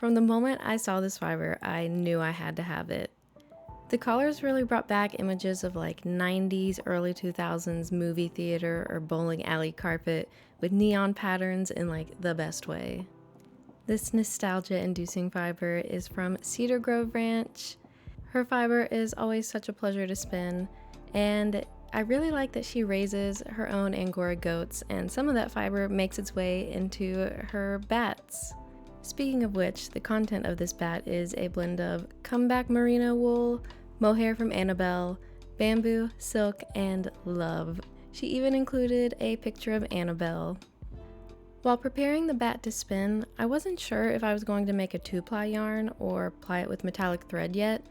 From the moment I saw this fiber, I knew I had to have it. The colors really brought back images of like 90s, early 2000s movie theater or bowling alley carpet with neon patterns in like the best way. This nostalgia-inducing fiber is from Cedar Grove Ranch. Her fiber is always such a pleasure to spin, and I really like that she raises her own Angora goats, and some of that fiber makes its way into her bats. Speaking of which, the content of this bat is a blend of comeback merino wool, mohair from Annabelle, bamboo, silk, and love. She even included a picture of Annabelle. While preparing the bat to spin, I wasn't sure if I was going to make a 2-ply yarn or ply it with metallic thread yet,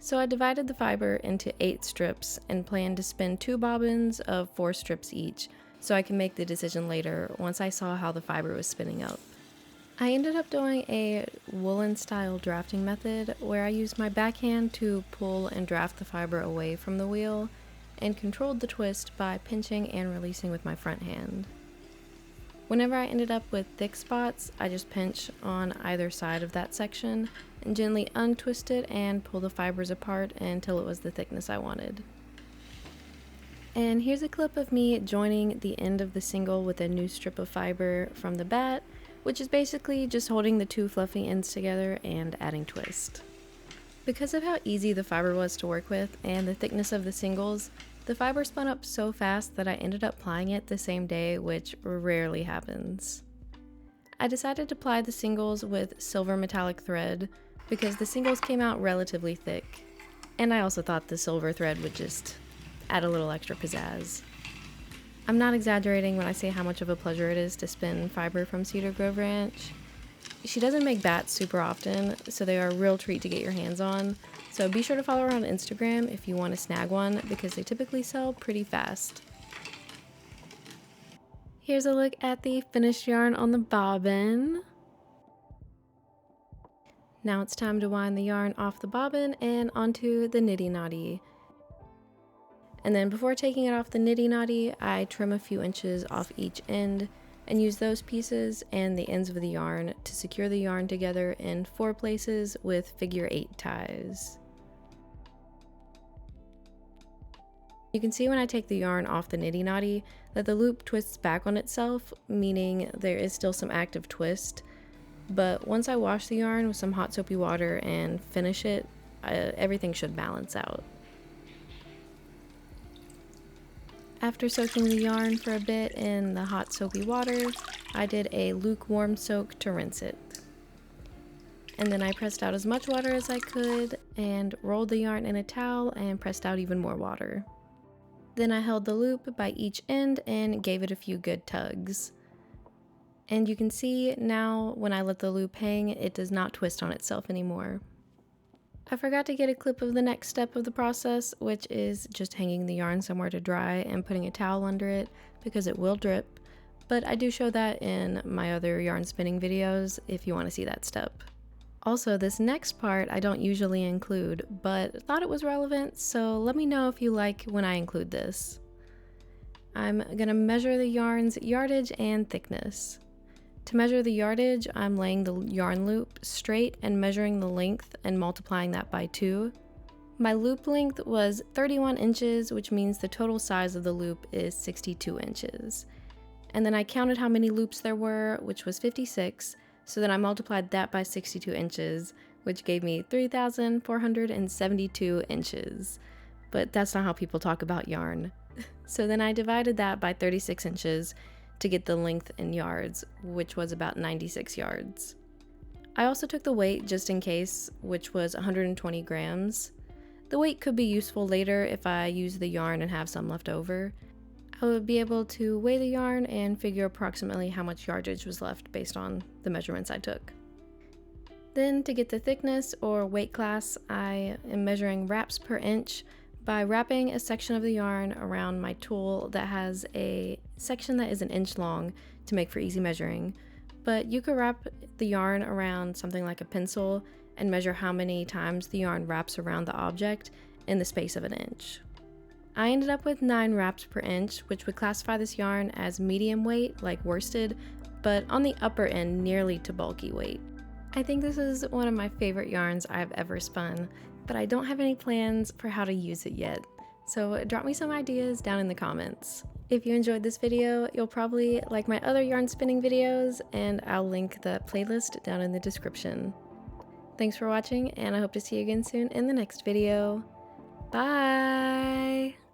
so I divided the fiber into 8 strips and planned to spin 2 bobbins of 4 strips each, so I can make the decision later once I saw how the fiber was spinning up. I ended up doing a woolen style drafting method where I used my backhand to pull and draft the fiber away from the wheel and controlled the twist by pinching and releasing with my front hand. Whenever I ended up with thick spots, I just pinch on either side of that section and gently untwist it and pull the fibers apart until it was the thickness I wanted. And here's a clip of me joining the end of the single with a new strip of fiber from the Batt, which is basically just holding the 2 fluffy ends together and adding twist. Because of how easy the fiber was to work with and the thickness of the singles, the fiber spun up so fast that I ended up plying it the same day, which rarely happens. I decided to ply the singles with silver metallic thread because the singles came out relatively thick, and I also thought the silver thread would just add a little extra pizzazz. I'm not exaggerating when I say how much of a pleasure it is to spin fiber from Cedar Grove Ranch. She doesn't make bats super often, so they are a real treat to get your hands on. So be sure to follow her on Instagram if you want to snag one, because they typically sell pretty fast. Here's a look at the finished yarn on the bobbin. Now it's time to wind the yarn off the bobbin and onto the niddy noddy. And then before taking it off the niddy noddy, I trim a few inches off each end and use those pieces and the ends of the yarn to secure the yarn together in 4 places with figure 8 ties. You can see when I take the yarn off the niddy noddy that the loop twists back on itself, meaning there is still some active twist, but once I wash the yarn with some hot soapy water and finish it, everything should balance out. After soaking the yarn for a bit in the hot soapy water, I did a lukewarm soak to rinse it. And then I pressed out as much water as I could and rolled the yarn in a towel and pressed out even more water. Then I held the loop by each end and gave it a few good tugs. And you can see now when I let the loop hang, it does not twist on itself anymore. I forgot to get a clip of the next step of the process, which is just hanging the yarn somewhere to dry and putting a towel under it because it will drip, but I do show that in my other yarn spinning videos if you want to see that step. Also, this next part I don't usually include, but thought it was relevant, so let me know if you like when I include this. I'm gonna measure the yarn's yardage and thickness. To measure the yardage, I'm laying the yarn loop straight and measuring the length and multiplying that by 2. My loop length was 31 inches, which means the total size of the loop is 62 inches. And then I counted how many loops there were, which was 56, so then I multiplied that by 62 inches, which gave me 3,472 inches. But that's not how people talk about yarn. So then I divided that by 36 inches, to get the length in yards, which was about 96 yards. I also took the weight just in case, which was 120 grams. The weight could be useful later if I use the yarn and have some left over. I would be able to weigh the yarn and figure approximately how much yardage was left based on the measurements I took. Then to get the thickness or weight class, I am measuring wraps per inch by wrapping a section of the yarn around my tool that has a section that is 1 inch long to make for easy measuring, but you could wrap the yarn around something like a pencil and measure how many times the yarn wraps around the object in the space of 1 inch. I ended up with 9 wraps per inch, which would classify this yarn as medium weight, like worsted, but on the upper end nearly to bulky weight. I think this is one of my favorite yarns I've ever spun, but I don't have any plans for how to use it yet. So drop me some ideas down in the comments. If you enjoyed this video, you'll probably like my other yarn spinning videos, and I'll link the playlist down in the description. Thanks for watching, and I hope to see you again soon in the next video. Bye!